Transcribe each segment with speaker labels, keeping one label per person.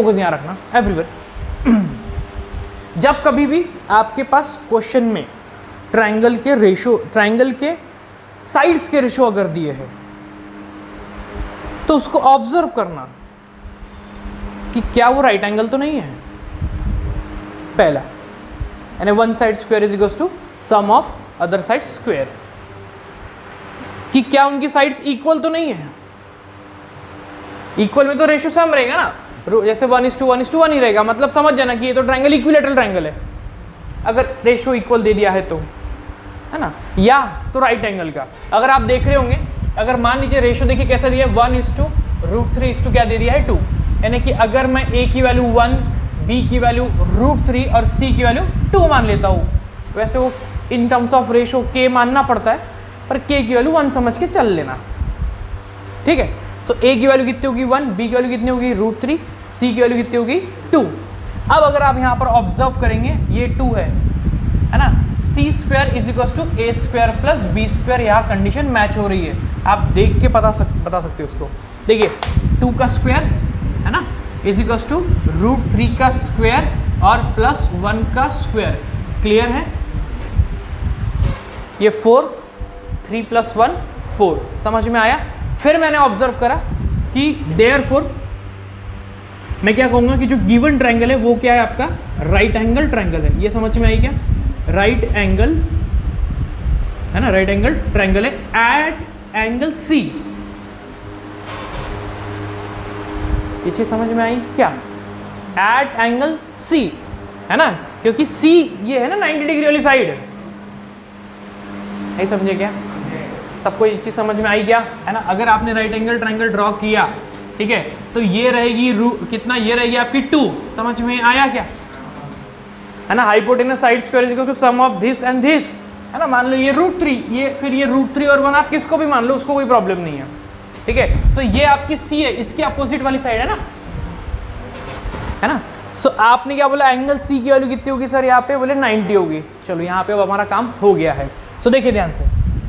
Speaker 1: Focus यहाँ रखना everywhere. जब कभी भी आपके पास क्वेश्चन में ट्रायंगल के रेशो, ट्रायंगल के साइड्स के रेशो अगर दिए हैं तो उसको ऑब्जर्व करना कि क्या वो राइट एंगल तो नहीं है, पहला। यानी one side square is equals to sum of other side square, कि क्या उनकी साइड्स इक्वल तो नहीं है। इक्वल में तो रेशियो सम रहेगा ना, जैसे 1:1:1 ही रहेगा, मतलब समझ जाना कि ये तो ट्रायंगल इक्विलेटरल ट्रायंगल है अगर रेशियो इक्वल दे दिया है तो, है ना। या तो राइट एंगल का अगर आप देख रहे होंगे, अगर मान लीजिए रेशियो देखिए कैसा दिया है, 1:√3 क्या दे दिया है 2, यानी कि अगर मैं a की वैल्यू 1, b की वैल्यू √3 और c की वैल्यू 2 मान लेता हूँ, वैसे वो in terms of ratio k मानना पड़ता है, पर k की वैल्यू 1 समझ के चल लेना, ठीक है। सो a की वैल्यू कितनी होगी 1, b की वैल्यू कितनी होगी √3, c की वैल्यू कितनी होगी 2। अब अगर आप यहाँ पर ऑब्जर्व करेंगे ये 2 है ना, c square is equal to a square plus b square, यहाँ कंडीशन मैच हो रही है, आप देख के बता सकते हो उसको। देखिए 2 का स्क्वायर है ना इज इक्वल टू √3 का स्क्वायर और प्लस 1 का स्क्वायर, क्लियर है। ये 4, 3 + 1 4, समझ में आया। फिर मैंने ऑब्जर्व करा कि देयरफॉर मैं क्या कहूँगा कि जो गिवन ट्रायंगल है वो क्या है आपका राइट एंगल ट्रायंगल है, ये समझ में आई क्या, राइट एंगल है ना, राइट एंगल ट्रायंगल है एट एंगल C। ये चीज समझ में आई क्या, एट एंगल C है ना, क्योंकि C ये है ना 90 डिग्री वाली साइड, नहीं समझे क्या, सबको ये चीज समझ में आई क्या, है ना। अगर आपने राइट एंगल ट्रायंगल ड्रॉ किया, ठीक है, तो ये रहेगी कितना, ये रहेगी आपकी 2, समझ में आया क्या, है ना। Hypotenuse side square is equal to sum of this and this, है ना। मान लो ये √3, ये फिर ये √3 और 1, आप किसको भी मान लो, उसको कोई प्रॉब्लम नहीं है, ठीक है। सो ये आपकी C है, इसकी अपोजिट वाली साइड है ना। सो आपने क्या बोला, एंगल C की वैल्यू कितनी होगी सर, यहाँ पे बोले 90 होगी। चलो यहाँ पे अब हमारा काम हो गया है। सो देखिए ध्यान से,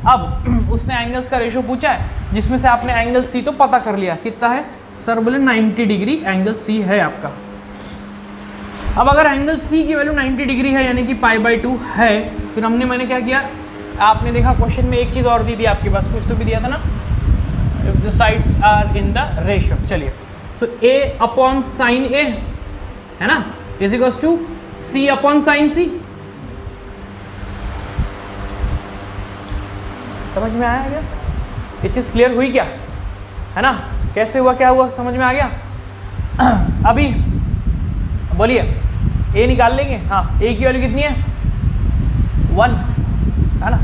Speaker 1: अब उसने एंगल्स का रेशियो पूछा है, जिसमें से आपने एंगल C तो पता कर लिया कितना है सर, बोले 90 डिग्री एंगल C है आपका। अब अगर एंगल C की वैल्यू 90 डिग्री है यानी कि π/2 है, फिर मैंने क्या किया, आपने देखा क्वेश्चन में एक चीज और दी थी आपके पास, कुछ तो भी दिया था ना, if the sides are in the ratio। चलिए, so a/sin A है ना is equals to c/sin C, समझ में आया क्या, ये चीज क्लियर हुई क्या, है ना। कैसे हुआ, क्या हुआ, समझ में आ गया। अभी बोलिए a निकाल लेंगे, हाँ a की वैल्यू कितनी है 1, है ना।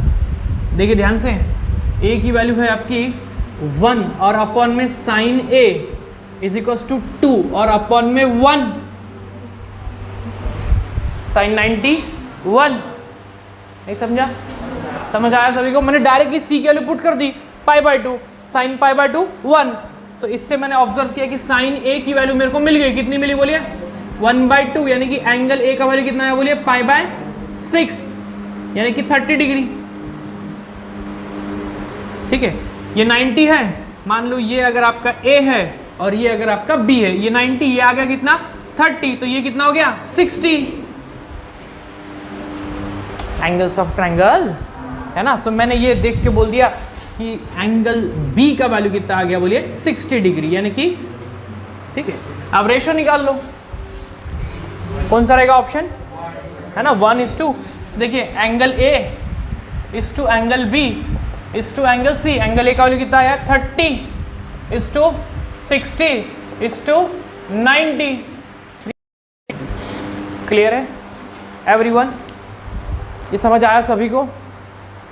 Speaker 1: देखिए ध्यान से, a की वैल्यू है आपकी 1 और अपॉन में sin A is equals to 2 और अपॉन में 1 sin 91, नहीं समझा, समझ आया सभी को। मैंने डायरेक्टली C की वैल्यू पुट कर दी π/2, sin π/2 1। सो इससे मैंने ऑब्जर्व किया कि sin A की वैल्यू मेरे को मिल गई, कितनी मिली बोलिए 1/2, यानी कि एंगल A का वैल्यू कितना है बोलिए π/6, यानी कि 30 डिग्री, ठीक है। ये 90 है, मान लो ये अगर आपका A है और ये अगर आपका B है, ये 90, ये आ गया कितना 30, तो ये कितना हो गया 60 एंगल्स ऑफ ट्रायंगल, है ना। सो मैंने ये देख के बोल दिया कि एंगल B का वैल्यू कितना आ गया बोलिए 60 डिग्री, यानी कि ठीक है। अब रेशो निकाल लो, कौन सा रहेगा ऑप्शन, है ना 1:2। देखिए angle A is to angle B is to angle C, angle A का वैल्यू कितना है 30 is to 60 is to 90, clear है एवरीवन, ये समझ आया सभी को,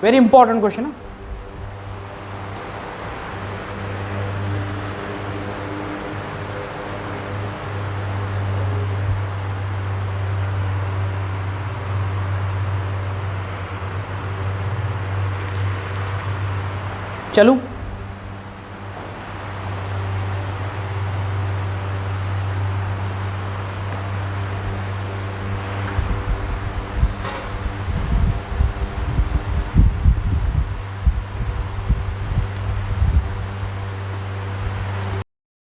Speaker 1: वेरी इंपॉर्टेंट क्वेश्चन है। चलूं